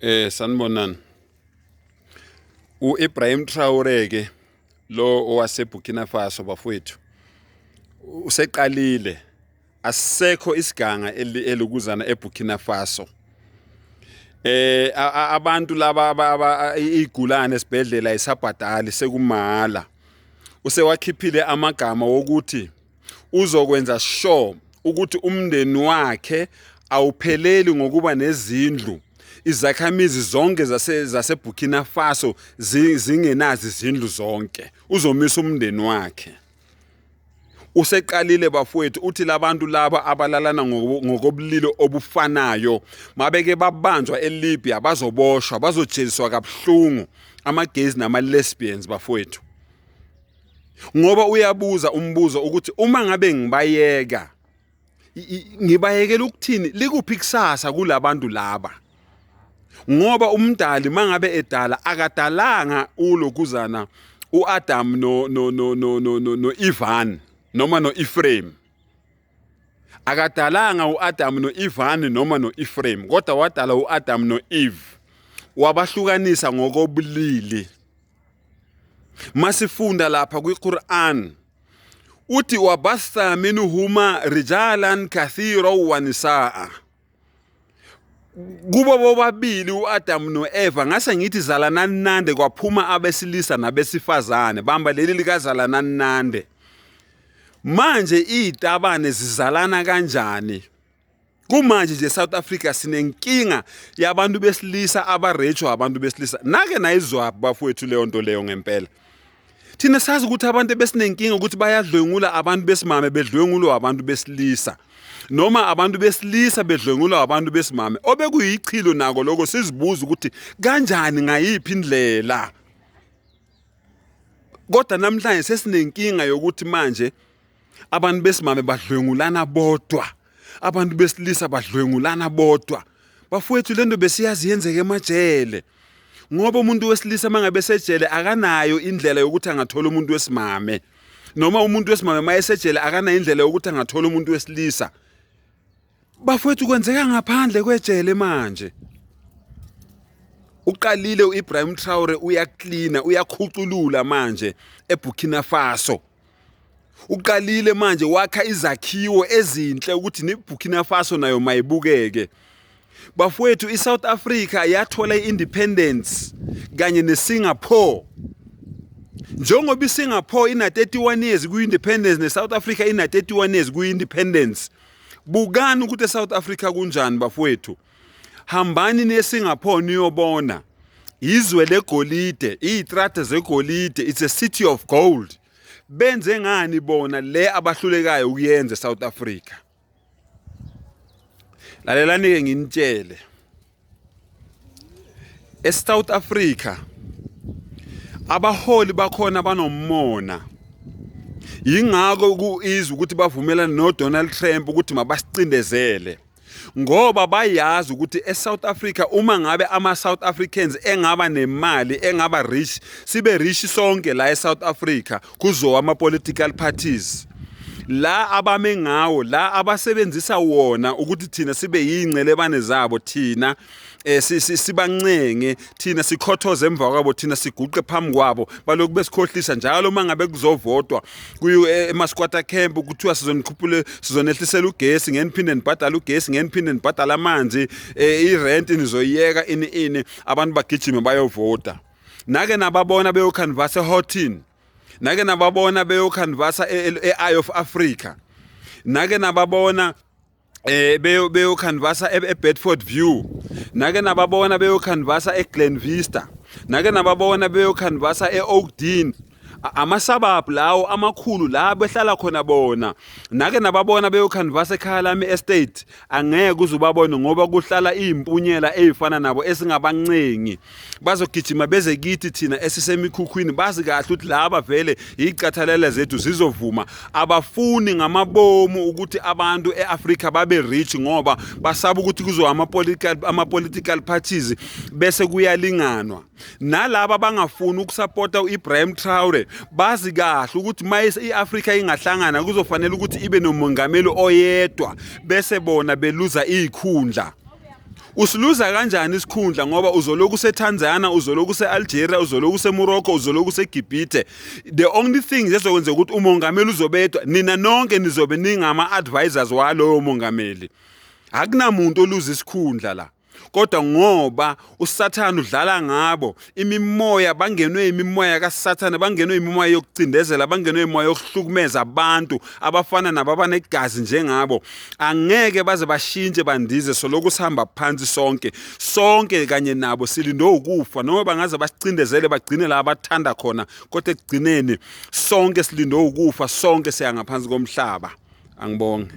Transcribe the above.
Sanibonani. Ibrahim Traore ke lo owase Burkina Faso bafowethu. Useqalile asisekho isiganga elukuzana eBurkina Faso. Abantu laba igulane esibhedlela isabhadali sekumala. Usewakhiphile amagama wokuthi uzokwenza sure ukuthi umndeni wakhe awupheleli ngokuba nezindlu. Izakhamizi zonke zase Burkina Faso zingenazi izindlu zonke. Uzomisa umndeni wakhe. Useqalile bafowethu uthi labantu laba abalalana ngokobulilo obufanayo mabeke babanjwa eLibya bazoboshwa bazojeliswa kabhlungu amagezi nama lesbians bafowethu. Ngoba uyabuza umbuzo ukuthi uma ngabe ngibayeka ngibayekela ukuthini likuphi kusasa kulabantu laba. Ngoba umdali mangabe edala akadalanga ulokuzana uAdam no Ivan noma no Ephraim. Akadalanga uAdam no Ivan noma no Ephraim kodwa wadala uAdam no Eve. Wabahlukanisa ngokobulili. Masifunda lapha kwiQuran uthi wabasa minhuma rijalan kathira wa nisaa. Kubo bobabili uAdam noEva ngase ngithi zalanani nande kwaphuma abesilisa nabesifazane bamba leli likazalanani nande. Manje izitabane zizalana kanjani? Kumanje nje South Africa sinenkinga yabantu besilisa abarecho abantu besilisa. Nake nayizwa bafowethu leyo nto leyo ngempela. Thina sazi ukuthi abantu besinenkinga ukuthi bayadlwengula abantu besimame bedlwengulwa abantu besilisa. Noma abantu besilisa bedlwengulwa abantu besimame obekuyichilo nako lokho sizibuza ukuthi kanjani ngayiphi indlela. Kodwa namhlanje sesinenkinga yokuthi manje abantu besimame badlwengulana bodwa, abantu besilisa badlwengulana bodwa. Bafowethu lento besiyazi yenzeke emajele. Ngoba umuntu wesilisa mangabe sejele akanayo indlela yokuthi angathola umuntu wesimame. Noma umuntu wesimame mayesejele akanayo indlela yokuthi angathola umuntu wesilisa. Bafowethu kwenzeka ngaphandle kwejele manje. Uqalile uIbrahim Traore uyaklina uyakhuculula manje eBurkina Faso. Uqalile manje wakha izakhiwo ezinhle ukuthi neBurkina Faso nayo mayibukeke. Bafowethu iSouth Africa yathola iindependence kanye neSingapore. Njengoba iSingapore ina 31 years kuindependence neSouth Africa ina 31 years kuindependence. Bukani ukuthi eSouth Africa kunjani bafowethu. Hambani neSingapore niyobona. Izwe legolide, izitrata zegolide, it's a city of gold. Benze ngani bona le abahlulekayo ukuyenza eSouth Africa. Lalelani ke nginitshele. ESouth Africa abaholi bakhona banommona. Yingakho kuizwe ukuthi bavumelana noDonald Trump ukuthi mabasicindezele. Ngoba bayazi ukuthi eSouth Africa uma ngabe ama-South Africans engaba nemali engaba rich sibe rich sonke la eSouth Africa kuzo ama-political parties. La abame ngawo la abasebenzisa wona ukuthi thina sibe yingcelebane zabo thina sibancenge thina sikhothoze emva kwabo thina siguqe phambi kwabo baloku besikhohlisa njalo mangabe kuzovotwa kuyo emasquatter camp ukuthiwa sizonikhuphule sizonehlisela ugesi ngeniphinde nibhadala ugesi ngeniphinde nibhadala amanzi irent nizoyiyeka ini abantu bagijime bayovota. Nake nababona beyocanvasa eHoughton. Nake nababona beyocanvasa eEye of Africa. Nake nababona beyocanvasa eBedford View. Nake nababona beyocanvasa eGlenvista. Nake nababona beyocanvasa eOakden. Amasabab lawo amakhulu la behlala khona bona. Nake nababona beyocanvasa eKhalami Estate. Angeke uzubabone ngoba kuhlala izimpunyela ezifana nabo esingabancengi. Bazogijima beze kithi thina esisemikhukhwini bazi kahle ukuthi laba vele izicathalele zethu zizovuma. Abafuni ngamabomu ukuthi abantu eAfrica babe rich ngoba basaba ukuthi kuzo ama-political parties bese kuyalinganwa. Nalaba bangafuni ukusupporta uIbrahim Traore bazi kahle ukuthi mayise iAfrica ingahlangana kuzofanele ukuthi ibe nomongameli oyedwa bese bona beluza izikhundla. Usiluza kanjani isikhundla ngoba uzoloku useTanzania, uzoloku use-Algeria, uzoloku use-Morocco, uzoloku use-Gibhite. The only thing ezokwenza ukuthi umongameli uzobedwa, nina nonke nizobe ningama-advisors waloyo mongameli. Akunamuntu oluza isikhundla la. Kodwa ngoba uSathane udlala ngabo, imimoya bangenwe imimoya kaSathane, bangenwe imimoya yokucindezela, bangenwe imimoya yokuhlukumeza abantu abafana nababa negazi njengabo, angeke baze bashintshe bandize soloku sihamba phansi sonke kanye nabo silinde ukufa noma bangaze basicindezele bagcine la abathanda khona, kodwa ekugcineni sonke silinde ukufa, sonke siya ngaphansi komhlaba. Angibonge.